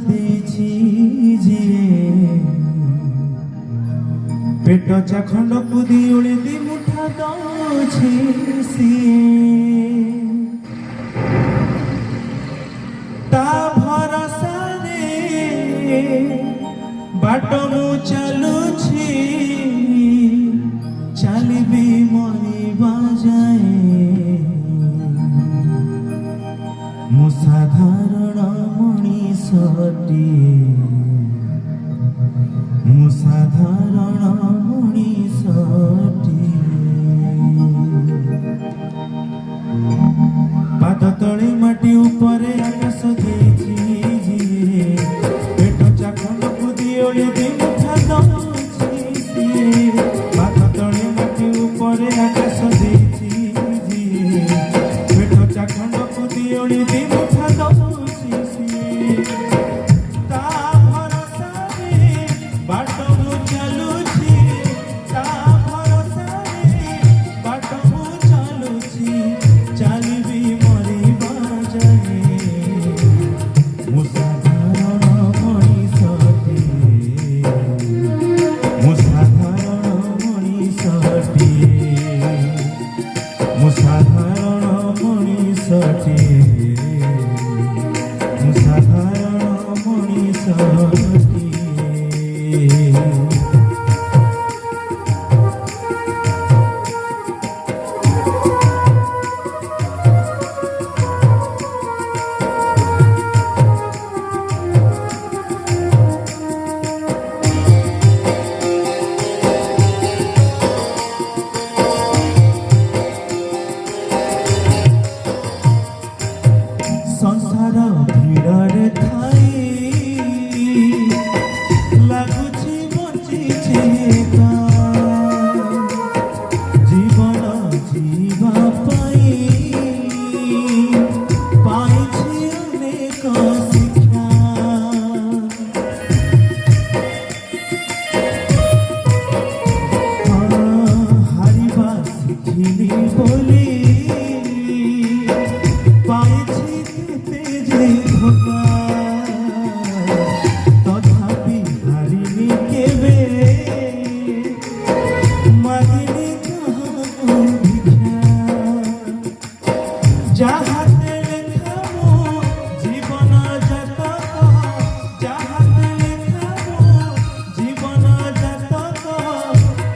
ଦେଇଛି ଯିଏ ପେଟ ଚାଖଣ୍ଡକୁ ଦିଓଳି ଦି ମୁଠା ଦଉଛି ସିଏ ତା ଭରସାରେ ବାଟ ମୁଁ ଚାଲୁଛି ଚାଲିବି ମରିବା ଯାଏ ମୁଁ ସାଧାରଣ ମଣିଷଟିଏ ମୁଁ ସାଧାରଣ ମଣିଷଟିଏ ପାଦ ତଳେ ମାଟି ଉପରେ ଆକାଶ ଦେଇଛି ଯିଏ ପେଟ ଚାଖଣ୍ଡକୁ ଦିଓଳି ଦି ମୁଠା ଦଉଛି ସିଏ ପାଦ ତଳେ ମାଟି ଉପରେ ଆକାଶ ଦେଇଛି ଯିଏ ପେଟ ଚାଖଣ୍ଡକୁ ଦିଓଳି ଦି ମୁଠା ଦଉଛି ସିଏ ତା ଭରସାରେ ବାଟ ମୁଁ ଚାଲୁଛି ତା ଭରସାରେ ବାଟ ମୁଁ ଚାଲୁଛି ଚାଲିବି ମରିବା ଯାଏ ମୁଁ ସାଧାରଣ ମଣିଷଟିଏ ମୁଁ ସାଧାରଣ ମଣିଷଟିଏ ମୁଁ ସାଧାରଣ ମଣିଷଟିଏ ମୁଁ ସାଧାରଣ ମଣିଷଟିଏ ସଂସାର ଭିଡ଼ରେ ଥାଇ ଲାଗୁଛି ବଞ୍ଚିଛି ଏକା ଜୀବନ ଯିବା ପାଇଁ ପାଇଛି ଅନେକ ଶିକ୍ଷା ହାରିବା ଶିଖିଲି ବୋଲି ପାଇଛି তথাপি হারিনি কেবে মাগিনি কাহাকু ভিক্ষা যাহাতে লেখা মো জীবন জাতক যাহাতে লেখা মো জীবন জাতক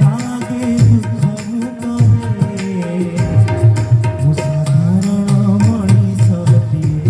তাগে দুঃখ মু কহে ମୁଁ ସାଧାରଣ ମଣିଷଟିଏ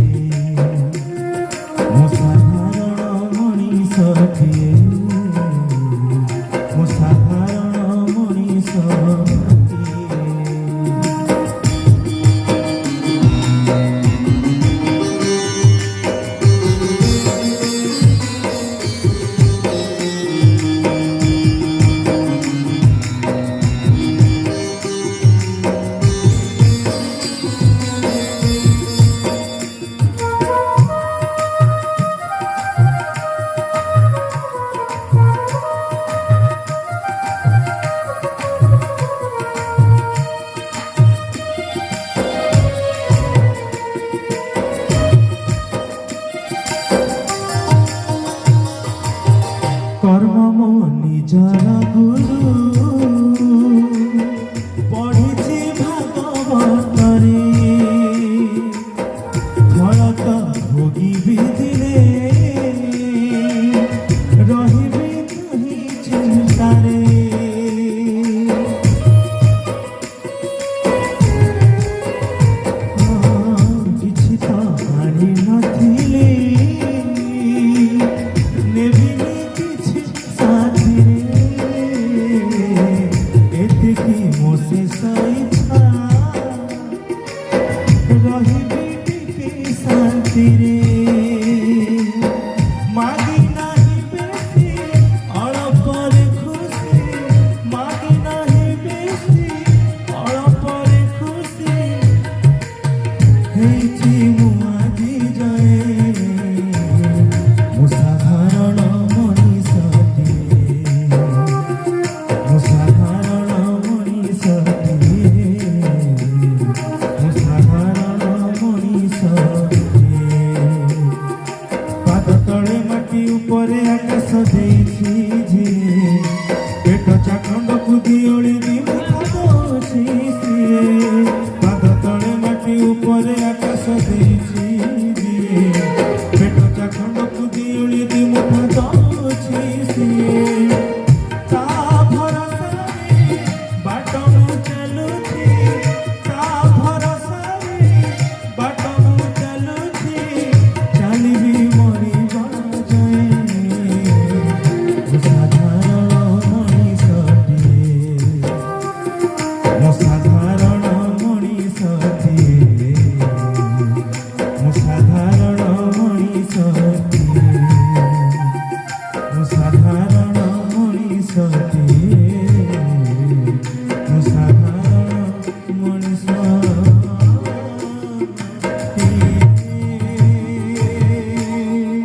ମାଟି ଉପରେ ଆକାଶ ଦେଇଛି ଯିଏ ପେଟ ଚାଖଣ୍ଡକୁ ଦିଓଳି ଦି ମୁଠା ଦଉଛି ସିଏ ପାଦ ତଳେ ମାଟି ଉପରେ ଆକାଶ ଦେଇଛି ଯିଏ ପେଟ ଚାଖଣ୍ଡ